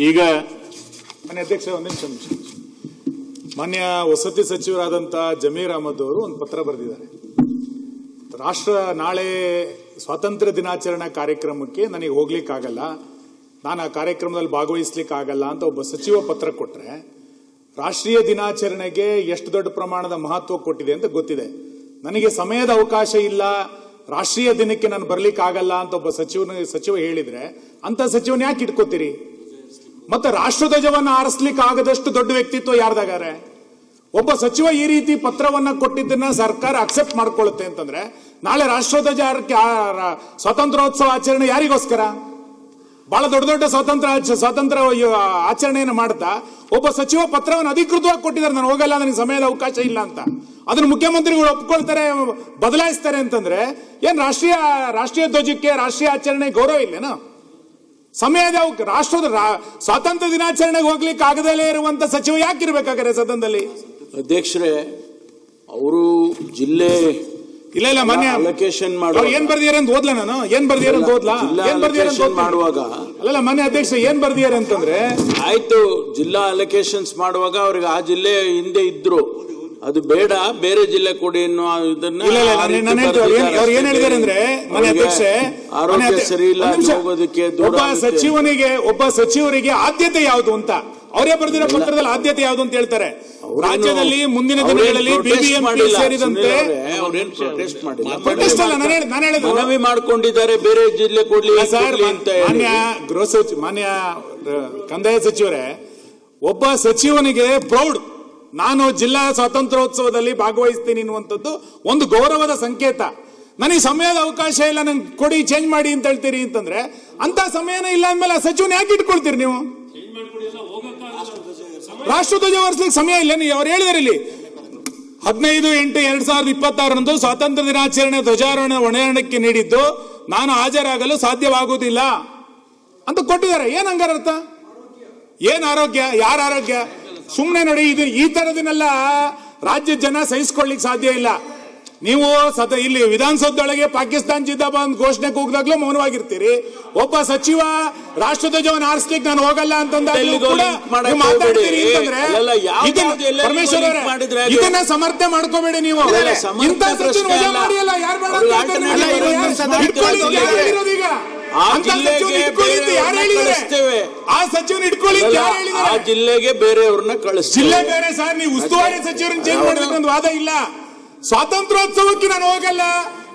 ಈಗ ಮಾನ್ಯ ಅಧ್ಯಕ್ಷ ಒಂದು ನಿಮಿಷ ಮಾನ್ಯ ವಸತಿ ಸಚಿವರಾದಂಥ ಜಮೀರ್ ಅಹಮದ್ ಅವರು ಒಂದು ಪತ್ರ ಬರೆದಿದ್ದಾರೆ. ರಾಷ್ಟ್ರ ನಾಳೆ ಸ್ವಾತಂತ್ರ್ಯ ದಿನಾಚರಣೆ ಕಾರ್ಯಕ್ರಮಕ್ಕೆ ನನಗೆ ಹೋಗ್ಲಿಕ್ಕಾಗಲ್ಲ, ನಾನು ಆ ಕಾರ್ಯಕ್ರಮದಲ್ಲಿ ಭಾಗವಹಿಸ್ಲಿಕ್ಕಾಗಲ್ಲ ಅಂತ ಒಬ್ಬ ಸಚಿವ ಪತ್ರ ಕೊಟ್ರೆ ರಾಷ್ಟ್ರೀಯ ದಿನಾಚರಣೆಗೆ ಎಷ್ಟು ದೊಡ್ಡ ಪ್ರಮಾಣದ ಮಹತ್ವ ಕೊಟ್ಟಿದೆ ಅಂತ ಗೊತ್ತಿದೆ. ನನಗೆ ಸಮಯದ ಅವಕಾಶ ಇಲ್ಲ, ರಾಷ್ಟ್ರೀಯ ದಿನಕ್ಕೆ ನಾನು ಬರ್ಲಿಕ್ಕಾಗಲ್ಲ ಅಂತ ಒಬ್ಬ ಸಚಿವ ಹೇಳಿದ್ರೆ ಅಂತ ಸಚಿವನ ಯಾಕೆ ಇಟ್ಕೋತೀರಿ? ಮತ್ತೆ ರಾಷ್ಟ್ರಧ್ವಜವನ್ನ ಆರಿಸ್ಲಿಕ್ಕೆ ಆಗದಷ್ಟು ದೊಡ್ಡ ವ್ಯಕ್ತಿತ್ವ ಯಾರ್ದಾಗಾರೆ? ಒಬ್ಬ ಸಚಿವ ಈ ರೀತಿ ಪತ್ರವನ್ನ ಕೊಟ್ಟಿದ್ದನ್ನ ಸರ್ಕಾರ ಅಕ್ಸೆಪ್ಟ್ ಮಾಡ್ಕೊಳ್ಳುತ್ತೆ ಅಂತಂದ್ರೆ ನಾಳೆ ರಾಷ್ಟ್ರಧ್ವಜ ಸ್ವಾತಂತ್ರ್ಯೋತ್ಸವ ಆಚರಣೆ ಯಾರಿಗೋಸ್ಕರ? ಬಹಳ ದೊಡ್ಡ ದೊಡ್ಡ ಸ್ವಾತಂತ್ರ್ಯ ಆಚರಣೆಯನ್ನು ಮಾಡ್ತಾ ಒಬ್ಬ ಸಚಿವ ಪತ್ರವನ್ನು ಅಧಿಕೃತವಾಗಿ ಕೊಟ್ಟಿದ್ದಾರೆ, ನಾನು ಹೋಗಲ್ಲ, ನನಗೆ ಸಮಯದ ಅವಕಾಶ ಇಲ್ಲ ಅಂತ. ಅದನ್ನು ಮುಖ್ಯಮಂತ್ರಿಗಳು ಒಪ್ಕೊಳ್ತಾರೆ, ಬದಲಾಯಿಸ್ತಾರೆ ಅಂತಂದ್ರೆ ಏನ್ ರಾಷ್ಟ್ರೀಯ ಧ್ವಜಕ್ಕೆ ರಾಷ್ಟ್ರೀಯ ಆಚರಣೆ ಗೌರವ ಇಲ್ಲೇನೋ? ಸಮಯದ ಸ್ವಾತಂತ್ರ್ಯ ದಿನಾಚರಣೆಗೆ ಹೋಗ್ಲಿಕ್ಕೆ ಆಗದಲ್ಲೇ ಇರುವಂತ ಸಚಿವ ಯಾಕಿರ್ಬೇಕಾದ್ರೆ ಸದನದಲ್ಲಿ? ಅಧ್ಯಕ್ಷರೇ, ಅವರು ಜಿಲ್ಲೆ ಇಲ್ಲ ಮಾನ್ಯ ಅಲೋಕೇಶನ್ ಏನ್ ಬರ್ದಿದ್ದಾರೆ ಅಂತ ಓದ್ಲಾ? ನಾನು ಏನ್ ಬರ್ದಿದ್ದಾರೆ ಅಂತ ಓದ್ಲಾ? ಏನ್ ಬರ್ದಿದ್ದಾರೆ ಮಾಡುವಾಗ ಅಲ್ಲ ಮಾನ್ಯ ಅಧ್ಯಕ್ಷ ಏನ್ ಬರ್ದಿದ್ದಾರೆ ಅಂತಂದ್ರೆ ಆಯ್ತು, ಜಿಲ್ಲಾ ಅಲೋಕೇಶನ್ಸ್ ಮಾಡುವಾಗ ಅವ್ರಿಗೆ ಆ ಜಿಲ್ಲೆ ಹಿಂದೆ ಇದ್ರು, ಅದು ಬೇಡ, ಬೇರೆ ಜಿಲ್ಲೆ ಕೊಡಿ ಅನ್ನೋ ಇದನ್ನ ಅವ್ರು ಏನ್ ಹೇಳಿದ್ದಾರೆ ಅಂದ್ರೆ ಮಾನ್ಯ ಅಧ್ಯಕ್ಷೆ, ಆರೋಗ್ಯ ಸರಿ ಇಲ್ಲ ಹೋಗೋದಕ್ಕೆ ಒಬ್ಬ ಸಚಿವರಿಗೆ ಆದ್ಯತೆ ಯಾವುದು ಅಂತ ಅವರೇ ಬರೆದಿರೋ ಪತ್ರದಲ್ಲಿ ಆದ್ಯತೆ ಯಾವುದು ಅಂತ ಹೇಳ್ತಾರೆ. ರಾಜ್ಯದಲ್ಲಿ ಮುಂದಿನ ದಿನಗಳಲ್ಲಿ ಬಿಬಿಎಂಪಿ ಸೇರಿದಂತೆ ಮನವಿ ಮಾಡ್ಕೊಂಡಿದ್ದಾರೆ ಬೇರೆ ಜಿಲ್ಲೆ ಕೊಡ್ಲಿ ಅಂತ. ಮಾನ್ಯ ಕಂದಾಯ ಸಚಿವರೇ, ಒಬ್ಬ ಸಚಿವನಿಗೆ ಪ್ರೌಡ್, ನಾನು ಜಿಲ್ಲಾ ಸ್ವಾತಂತ್ರ್ಯೋತ್ಸವದಲ್ಲಿ ಭಾಗವಹಿಸ್ತೀನಿ ಅನ್ನುವಂಥದ್ದು ಒಂದು ಗೌರವದ ಸಂಕೇತ. ನನಗೆ ಸಮಯದ ಅವಕಾಶ ಇಲ್ಲ, ನಂಗೆ ಕೊಡಿ, ಚೇಂಜ್ ಮಾಡಿ ಅಂತ ಹೇಳ್ತೀರಿ ಅಂತಂದ್ರೆ ಅಂತ ಸಮಯನೇ ಇಲ್ಲ ಅಂದ್ಮೇಲೆ ಆ ಸಚಿವನ ಯಾಕೆ ಇಟ್ಕೊಳ್ತೀರಿ ನೀವು? ರಾಷ್ಟ್ರಧ್ವಜ ಹೊರಿಸ್ಲಿಕ್ಕೆ ಸಮಯ ಇಲ್ಲ. ಅವ್ರು ಹೇಳಿದಾರೆ ಇಲ್ಲಿ 15/8/2026 ಸ್ವಾತಂತ್ರ್ಯ ದಿನಾಚರಣೆ ಧ್ವಜಾರೋಹಣ ಹೊಣೆಯಾರಣಕ್ಕೆ ನೀಡಿದ್ದು ನಾನು ಹಾಜರಾಗಲು ಸಾಧ್ಯವಾಗುವುದಿಲ್ಲ ಅಂತ ಕೊಟ್ಟಿದ್ದಾರೆ. ಏನ್ ಹಂಗಾರ ಅರ್ಥ? ಏನ್ ಆರೋಗ್ಯ? ಯಾರ ಆರೋಗ್ಯ? ಸುಮ್ಮನೆ ನೋಡಿ, ಇದು ಈ ತರದನ್ನೆಲ್ಲ ರಾಜ್ಯದ ಜನ ಸಹಿಸ್ಕೊಳ್ಳಿಕ್ ಸಾಧ್ಯ ಇಲ್ಲ. ನೀವು ಇಲ್ಲಿ ವಿಧಾನಸೌಧದೊಳಗೆ ಪಾಕಿಸ್ತಾನ ಜಿಂದಾಬಾದ್ ಘೋಷಣೆ ಕೂಗಿದಾಗ್ಲೂ ಮೌನವಾಗಿರ್ತೀರಿ. ಒಬ್ಬ ಸಚಿವ ರಾಷ್ಟ್ರಧ್ವಜವನ್ನು ಆರಿಸ್ಲಿಕ್ಕೆ ನಾನು ಹೋಗಲ್ಲ ಅಂತಂದಾಗ್ಲೂ ಕೂಡ ಮಾತಾಡ್ತೀರಿ ಅಂತಂದ್ರೆ ಪರಮೇಶ್ವರ್ ಅವರೇ, ಇದನ್ನ ಸಮರ್ಥನೆ ಮಾಡ್ಕೋಬೇಡಿ ನೀವು. ಇಂಥ ಸಚಿವ ವಜಾ ಮಾಡಿಯಲ್ಲ, ಯಾರು ಬೇಡ ಈಗ ಆ ಸಚಿವನ ಇಟ್ಕೊಳ್ಳಿ ಜಿಲ್ಲೆಗೆ ಬೇರೆಯವ್ರನ್ನ ಕಳಿಸ್ತೀವಿ. ಜಿಲ್ಲೆ ಬೇರೆ ಸರ್, ನೀವು ಉಸ್ತುವಾರಿ ಸಚಿವರನ್ನ ಚೇಂಜ್ ಮಾಡೋದಕ್ಕೆ ಒಂದು ವಾದ ಇಲ್ಲ. ಸ್ವಾತಂತ್ರ್ಯೋತ್ಸವಕ್ಕೆ ನಾನು ಹೋಗಲ್ಲ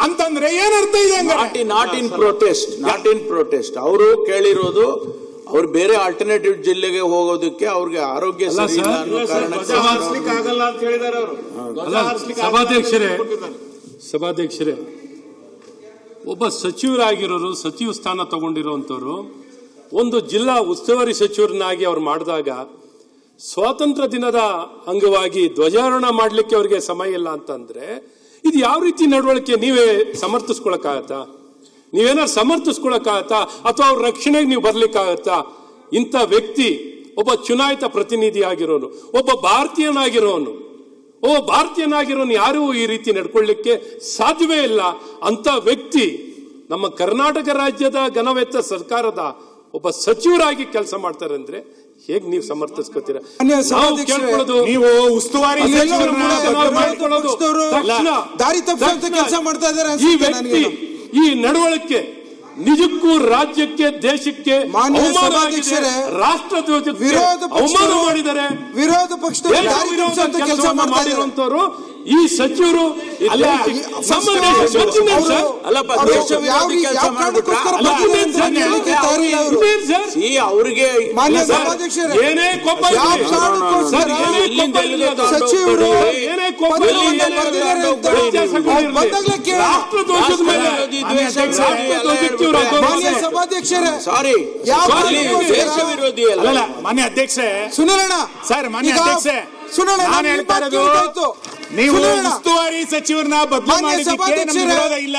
ಅಂತಂದ್ರೆ ಏನರ್ಥ ಇದೆ? ನಾಟ್ ಇನ್ ಪ್ರೊಟೆಸ್ಟ್ ಅವರು ಕೇಳಿರೋದು, ಅವ್ರು ಬೇರೆ ಆಲ್ಟರ್ನೇಟಿವ್ ಜಿಲ್ಲೆಗೆ ಹೋಗೋದಕ್ಕೆ ಅವ್ರಿಗೆ ಆರೋಗ್ಯ ಸರಿ ಇಲ್ಲ ಅನ್ನೋ ಕಾರಣಕ್ಕೆ ಆಗಲ್ಲ ಅಂತ ಹೇಳಿದ್ದಾರೆ ಅವರು. ಸಭಾಧ್ಯಕ್ಷರೇ, ಒಬ್ಬ ಸಚಿವರಾಗಿರೋರು, ಸಚಿವ ಸ್ಥಾನ ತಗೊಂಡಿರುವಂತವ್ರು ಒಂದು ಜಿಲ್ಲಾ ಉಸ್ತುವಾರಿ ಸಚಿವರನ್ನಾಗಿ ಅವ್ರು ಮಾಡಿದಾಗ ಸ್ವಾತಂತ್ರ್ಯ ದಿನದ ಅಂಗವಾಗಿ ಧ್ವಜಾರೋಹಣ ಮಾಡ್ಲಿಕ್ಕೆ ಅವ್ರಿಗೆ ಸಮಯ ಇಲ್ಲ ಅಂತಂದ್ರೆ ಇದು ಯಾವ ರೀತಿ ನಡವಳಿಕೆ? ನೀವೇ ಸಮರ್ಥಿಸ್ಕೊಳಕ್ಕಾಗತ್ತಾ? ನೀವೇನಾದ್ರು ಸಮರ್ಥಿಸ್ಕೊಳಕ್ಕಾಗತ್ತಾ? ಅಥವಾ ಅವ್ರ ರಕ್ಷಣೆಗೆ ನೀವು ಬರ್ಲಿಕ್ಕಾಗತ್ತಾ? ಇಂಥ ವ್ಯಕ್ತಿ ಒಬ್ಬ ಚುನಾಯಿತ ಪ್ರತಿನಿಧಿ ಆಗಿರೋನು, ಒಬ್ಬ ಭಾರತೀಯನಾಗಿರೋನು ಯಾರೂ ಈ ರೀತಿ ನಡ್ಕೊಳ್ಳಿಕ್ಕೆ ಸಾಧ್ಯವೇ ಇಲ್ಲ. ಅಂತ ವ್ಯಕ್ತಿ ನಮ್ಮ ಕರ್ನಾಟಕ ರಾಜ್ಯದ ಘನವೆತ್ತ ಸರ್ಕಾರದ ಒಬ್ಬ ಸಚಿವರಾಗಿ ಕೆಲಸ ಮಾಡ್ತಾರೆ ಅಂದ್ರೆ ಹೇಗೆ ನೀವು ಸಮರ್ಥಿಸ್ಕೊತೀರಾ? ನೀವು ಉಸ್ತುವಾರಿ ಈ ನಡವಳಿಕೆ ನಿಜಕ್ಕೂ ರಾಜ್ಯಕ್ಕೆ, ದೇಶಕ್ಕೆ ರಾಷ್ಟ್ರಧ್ವಜಕ್ಕೆ ಅವಮಾನ ಮಾಡಿದ್ದಾರೆ. ವಿರೋಧ ಪಕ್ಷದ ಕೆಲಸ ಮಾಡಿರುವಂತವರು ಈ ಸಚಿವರು ಅವರಿಗೆ ಏನೇ ಕೋಪ ಸಾರಿ ಅಲ್ಲ ಮಾನ್ಯ ಅಧ್ಯಕ್ಷೆ ಸುನಿಲಣ್ಣ ಸರ್, ಮಾನ್ಯ ಅಧ್ಯಕ್ಷೆ ನಾನು ಹೇಳ್ತಾ ಇರೋದು, ನೀವು ಉಸ್ತುವಾರಿ ಸಚಿವರನ್ನ ಬದಲು ಮಾಡಿದ್ದಕ್ಕೆ ನಮ್ಗೆ ವಿರೋಧ ಇಲ್ಲ.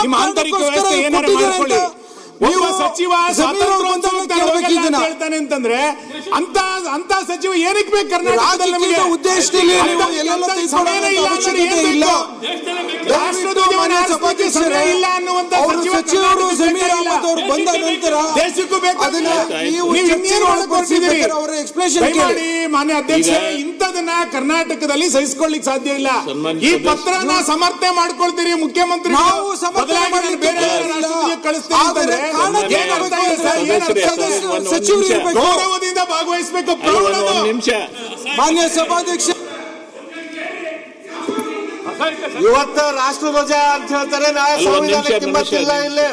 ನಿಮ್ಮ ಆಂತರಿಕ ವ್ಯವಸ್ಥೆ ಏನಾರು ಮಾಡ್ಕೊಳ್ಳಿ. ಒಬ್ಬ ಸಚಿವ ಹೇಳ್ತಾನೆ ಅಂತಂದ್ರೆ ಅಂತ ಸಚಿವ ಏನಕ್ಕೆ ಬೇಕು ಕರ್ನಾಟಕದಲ್ಲಿ? ನಮಗೆ ಉದ್ದೇಶದಲ್ಲಿ ಇಲ್ಲ ಅನ್ನುವಂತ ಸಚಿವರು ಜಮೀರ್ ಅಹಮದ್ ಅವರು ಬಂದ ನಂತರ ದೇಶಕ್ಕೂ ಬೇಕು. ಎಕ್ಸ್ಪ್ಲೇಷನ್ ಮಾನ್ಯ ಅಧ್ಯಕ್ಷ, ಇಂಥದನ್ನ ಕರ್ನಾಟಕದಲ್ಲಿ ಸಹಿಸಿಕೊಳ್ಳಿಕ್ ಸಾಧ್ಯ ಇಲ್ಲ. ಈ ಪತ್ರನ ಸಮರ್ಥನೆ ಮಾಡ್ಕೊಳ್ತೀರಿ ಮುಖ್ಯಮಂತ್ರಿ, ಗೌರವದಿಂದ ಭಾಗವಹಿಸಬೇಕು. ಮಾನ್ಯ ಸಭಾಧ್ಯಕ್ಷ, ಇವತ್ತು ರಾಷ್ಟ್ರಧ್ವಜ ಅಂತ ಹೇಳ್ತಾರೆ, ನಾಳೆ ಸಂವಿಧಾನ ಕಿಮ್ಮತ್ತಿಲ್ಲ, ಇಲ್ಲಿ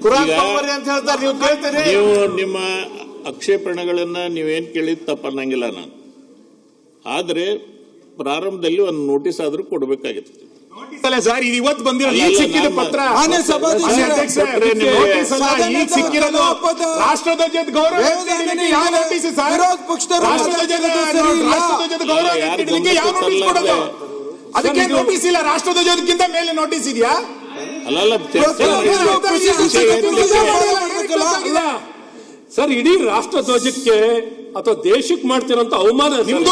ಕುರಾನ್ ತಗೊಂಬರ್ರಿ ಅಂತ ಹೇಳ್ತಾರೆ. ನೀವು ಕೇಳ್ತೀರಿ? ನೀವು ನಿಮ್ಮ ಆಕ್ಷೇಪಣೆಗಳನ್ನ ನೀವೇನ್ ಕೇಳಿದ್ ತಪ್ಪನ್ನಂಗಿಲ್ಲ ನಾನು, ಆದ್ರೆ ಪ್ರಾರಂಭದಲ್ಲಿ ಒಂದು ನೋಟಿಸ್ ಆದ್ರೂ ಕೊಡ್ಬೇಕಾಗಿತ್ತು. ಸರ್, ಇದು ಇವತ್ತು ಬಂದಿರೋ ಈಗ ಸಿಕ್ಕಿದ ಪತ್ರ. ಮಾನ್ಯ ಸಿಕ್ಕಿರೋದು ರಾಷ್ಟ್ರಧ್ವಜದ ಗೌರವ ಯಾವ ನೋಟಿಸ್ ಸರ್? ವಿರೋಧ ಪಕ್ಷದವರು ರಾಷ್ಟ್ರಧ್ವಜದ ಗೌರವ ಎತ್ತಿಡ್ಲಿಕ್ಕೆ ಯಾವ ನೋಟಿಸ್ ಕೊಡೋದು? ಅದಕ್ಕೆ ನೋಟಿಸ್ ಇಲ್ಲ. ರಾಷ್ಟ್ರಧ್ವಜದಕ್ಕಿಂತ ಮೇಲೆ ನೋಟಿಸ್ ಇದೆಯಾ? ಅಲ್ಲಲ್ಲ, ಸರ್, ಇಡೀ ರಾಷ್ಟ್ರಧ್ವಜಕ್ಕೆ ಅಥವಾ ದೇಶಕ್ಕೆ ಮಾಡ್ತಿರೋಂತ ಅವಮಾನ ನಿಮ್ದು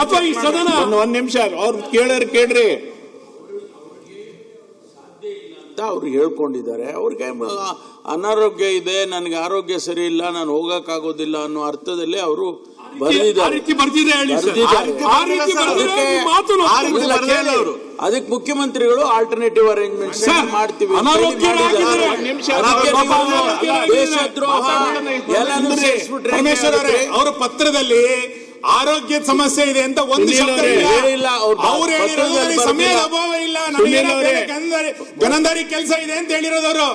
ಅಥವಾ ಈ ಸದನ ಒಂದ್ ನಿಮಿಷ ಅವ್ರು ಕೇಳ್ರಿ. ಅವ್ರು ಹೇಳ್ಕೊಂಡಿದ್ದಾರೆ, ಅವ್ರಿಗೆ ಅನಾರೋಗ್ಯ ಇದೆ, ನನಗೆ ಆರೋಗ್ಯ ಸರಿ ಇಲ್ಲ, ನಾನು ಹೋಗಕ್ಕಾಗೋದಿಲ್ಲ ಅನ್ನೋ ಅರ್ಥದಲ್ಲಿ ಅವರು ಅದಕ್ಕೆ ಮುಖ್ಯಮಂತ್ರಿಗಳು ಆಲ್ಟರ್ನೇಟಿವ್ ಅರೇಂಜ್ಮೆಂಟ್ ಮಾಡ್ತೀವಿ, ದೇಶದ್ರೋಹ ಎಲ್ಲಾನು ಸೇರಿಸ್ಬಿಟ್ರೆ ಅವರ ಪತ್ರದಲ್ಲಿ ಆರೋಗ್ಯದ ಸಮಸ್ಯೆ ಇದೆ ಅಂತ ಒಂದು ಶಬ್ದ ಇಲ್ಲ. ಅವ್ರು ಹೇಳಿರೋದು ಸಮಯದ ಅಭಾವ ಇಲ್ಲ, ಗನಂದಾರಿ ಕೆಲಸ ಇದೆ ಅಂತ ಹೇಳಿರೋದವರು.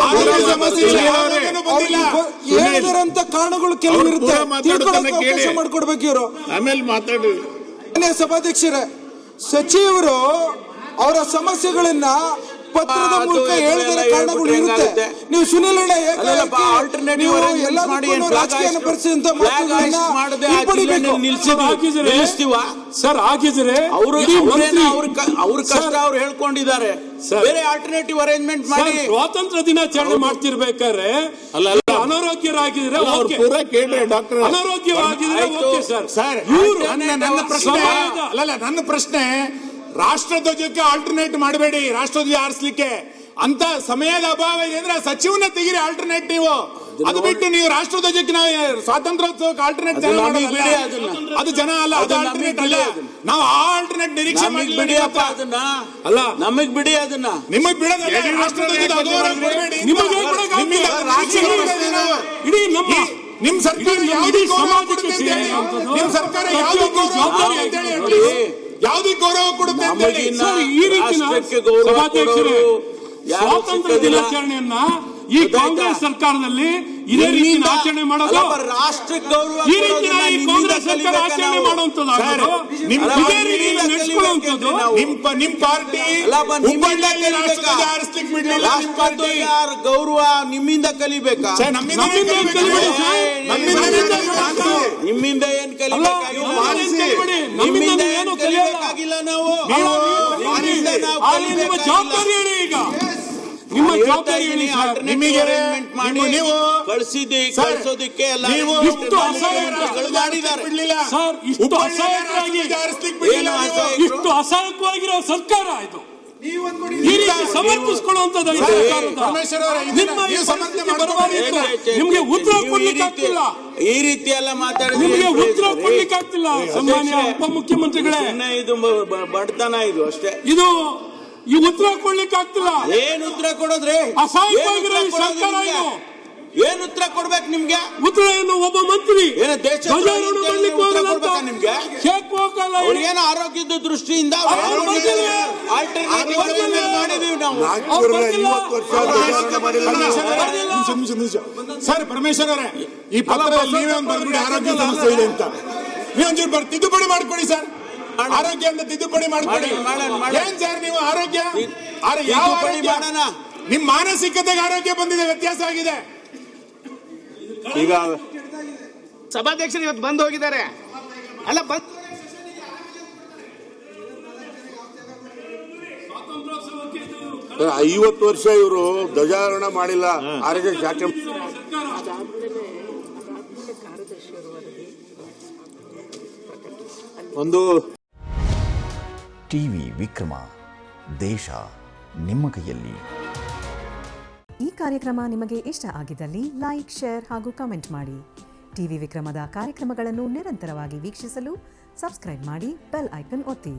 ಆರೋಗ್ಯ ಸಮಸ್ಯೆ ಹೇಳಿದಂತ ಕಾರಣಗಳು ಕೆಲವು ಇರುತ್ತೆ, ಮಾಡ್ಕೊಡ್ಬೇಕು ಇವರು. ಆಮೇಲೆ ಮಾತಾಡಿ. ಸಭಾಧ್ಯಕ್ಷರೇ, ಸಚಿವರು ಅವರ ಸಮಸ್ಯೆಗಳನ್ನ ಪತ್ರದ ಮೂಲಕ ಹೇಳಿದ ಕಾರಣಗಳು ಇರುತ್ತೆ. ನೀವು ಸುನಿಲ್ ರಾಜಕೀಯ ಪರಿಸ್ಥಿತಿ ಸರ್ ಆಗಿದ್ರೆ ಅವ್ರ ಕಷ್ಟ ಅವ್ರು ಹೇಳ್ಕೊಂಡಿದ್ದಾರೆ, ಬೇರೆ ಆಲ್ಟರ್ನೇಟಿವ್ ಅರೇಂಜ್ಮೆಂಟ್ ಮಾಡಿ. ಸ್ವಾತಂತ್ರ್ಯ ದಿನಾಚರಣೆ ಮಾಡ್ತಿರ್ಬೇಕಾದ್ರೆ ಅನಾರೋಗ್ಯರಾಗಿದ್ರೆ ಪೂರ ಕೇಳ್ರಿ ಡಾಕ್ಟರ್, ಅನಾರೋಗ್ಯವಾಗಿದ್ರೆ ಸರ್. ನನ್ನ ಪ್ರಶ್ನೆ, ರಾಷ್ಟ್ರಧ್ವಜಕ್ಕೆ ಆಲ್ಟರ್ನೇಟ್ ಮಾಡಬೇಡಿ, ರಾಷ್ಟ್ರಧ್ವಜ ಆರಿಸಲಿಕ್ಕೆ ಅಂತ ಸಮಯದ ಅಭಾವ ಇದೆ ಅಂದ್ರೆ ಸಚಿವನ ತೆಗಿರಿ ಆಲ್ಟರ್ನೇಟ್. ನೀವು ಅದು ಬಿಟ್ಟು ನೀವು ರಾಷ್ಟ್ರಧ್ವಜಕ್ಕೆ ನಾವು ಸ್ವಾತಂತ್ರ್ಯೋತ್ಸವಕ್ಕೆ ಆಲ್ಟರ್ನೇಟ್ ಅದು ಜನ ಅಲ್ಲ, ಅದು ಆಲ್ಟರ್ನೇಟ್ ಅಲ್ಲ. ನಾವು ಆ ಆಲ್ಟರ್ನೇಟ್ ನಿರೀಕ್ಷೆ ಮಾಡಬೇಡಿ ಅಲ್ಲ, ನಮಗ್ ಬಿಡಿ, ಅದನ್ನ ನಿಮಗ್ ಬಿಡೋದಲ್ಲ. ರಾಷ್ಟ್ರಧ್ವಜದ ಅಗೌರವ ಕೊಡಬೇಡಿ. ಇಡೀ ನಮ್ಮ ನಿಮ್ ಸರ್ಕಾರ ಯಾವ್ದು ಗೌರವ ಕೊಡುತ್ತೆ ಅಂತ ಹೇಳಿ, ನಿಮ್ ಸರ್ಕಾರ ಯಾವ್ದು ಗೌರವ ಅಂತ ಹೇಳಿ, ಯಾವುದಕ್ಕೆ ಗೌರವ ಕೊಡುತ್ತೆ ಅಂತ ಹೇಳಿ. ಈ ರೀತಿಯ ಸ್ವಾತಂತ್ರ್ಯ ದಿನಾಚರಣೆಯನ್ನ ಈ ಕಾಂಗ್ರೆಸ್ ಸರ್ಕಾರದಲ್ಲಿ ಇದೇ ರೀತಿ ಆಚರಣೆ ಮಾಡೋದು, ರಾಷ್ಟ್ರಕ್ಕೆ ಗೌರವ ಈ ರೀತಿ ಕಾಂಗ್ರೆಸ್ ಸರ್ಕಾರ ಆಚರಣೆ ಮಾಡುವಂತದ್ದು, ನಿಮ್ ಪಾರ್ಟಿ ಗೌರವ ನಿಮ್ಮಿಂದ ಕಲಿಬೇಕಾ? ನಿಮ್ಮಿಂದ ಏನ್ ಕಲಿಬೇಕಾಗಿಲ್ಲ. ನಾವು ಜವಾಬ್ದಾರಿ ಹೇಳಿ, ಈಗ ನಿಮ್ಮ ಜವಾಬ್ದಾರಿ ಹೇಳಿ. ನಿಮಗೆ ನೀವು ಕಳಿಸಿದ್ದೆ, ಕಳಿಸೋದಕ್ಕೆ ಎಲ್ಲ ಇಷ್ಟು ಅಸಹಾಯಕವಾಗಿರೋ ಸರ್ಕಾರ ಇದು. ಈ ರೀತಿ ಸಮರ್ಪಿಸಿಕೊಳ್ಳುವಂತದ್ದು ನಿಮ್ಗೆ ಉತ್ತರ ಕೊಡ್ಲಿಕ್ಕೆ ಆಗ್ತಿಲ್ಲ. ಈ ರೀತಿ ಎಲ್ಲ ಮಾತಾಡಿದ್ರೆ ನಿಮ್ಗೆ ಉತ್ತರ ಕೊಡ್ಲಿಕ್ಕೆ ಆಗ್ತಿಲ್ಲ. ಸನ್ಮಾನ್ಯ ಉಪಮುಖ್ಯಮಂತ್ರಿಗಳೇ, ಇದು ಬಡತನ, ಇದು ಅಷ್ಟೇ. ಇದು ಈ ಉತ್ತರ ಕೊಡ್ಲಿಕ್ಕೆ ಆಗ್ತಿಲ್ಲ. ಏನ್ ಉತ್ತರ ಕೊಡೋದ್ರಿ? ಅಸಹಾಯಕವಾಗಿರೋ ಸರ್ಕಾರ ಇದು. ಏನ್ ಉತ್ತರ ಕೊಡ್ಬೇಕು ನಿಮ್ಗೆ? ಉತ್ತರ ಏನು? ಒಬ್ಬ ಮಂತ್ರಿ ಧ್ವಜಾರೋಹಣ ಮಾಡ್ಲಿಕ್ಕೆ ಹೋಗಲ್ಲ ನಿಮ್ಗೆ, ಅವ್ರಿಗೇನು ಆರೋಗ್ಯದ ದೃಷ್ಟಿಯಿಂದ ಮಾಡಿದೀವಿ ನಾವು. ಸರ್ ಪರಮೇಶ್ವರ್ ಅವರೇ, ಈ ಪತ್ರದಲ್ಲಿ ನೀವೇ ಒಂದು ಬರ್ಬಿಡಿ ಆರೋಗ್ಯ ಸಮಸ್ಯೆ ಇದೆ ಅಂತ. ನೀವೊಂಚೂರು ತಿದ್ದುಪಡಿ ಮಾಡ್ಕೊಡಿ ಸರ್, ಆರೋಗ್ಯ ಅಂತ ತಿದ್ದುಪಡಿ ಮಾಡ್ಕೊಡಿ. ಏನ್ ಸರ್ ನೀವು ಆರೋಗ್ಯ ಯಾವ ಮಾಡೋಣ? ನಿಮ್ ಮಾನಸಿಕತೆಗೆ ಆರೋಗ್ಯ ಬಂದಿದೆ, ವ್ಯತ್ಯಾಸ ಆಗಿದೆ. ಈಗ ಸಭಾಧ್ಯಕ್ಷರು ಇವತ್ತು ಬಂದ್ ಹೋಗಿದ್ದಾರೆ. ಅಲ್ಲ ಬಂದ್ 50 ವರ್ಷ ಇವರು ಧ್ವಜಾರೋಹಣ ಮಾಡಿಲ್ಲ. ಆರೋಗ್ಯ ಶಾಖೆ ಒಂದು ಟಿವಿ ವಿಕ್ರಮ, ದೇಶ ನಿಮ್ಮ ಕೈಯಲ್ಲಿ. ಈ ಕಾರ್ಯಕ್ರಮ ನಿಮಗೆ ಇಷ್ಟ ಆಗಿದ್ದಲ್ಲಿ ಲೈಕ್, ಶೇರ್ ಹಾಗೂ ಕಮೆಂಟ್ ಮಾಡಿ. ಟಿವಿ ವಿಕ್ರಮದ ಕಾರ್ಯಕ್ರಮಗಳನ್ನು ನಿರಂತರವಾಗಿ ವೀಕ್ಷಿಸಲು ಸಬ್ಸ್ಕ್ರೈಬ್ ಮಾಡಿ, ಬೆಲ್ ಐಕನ್ ಒತ್ತಿ.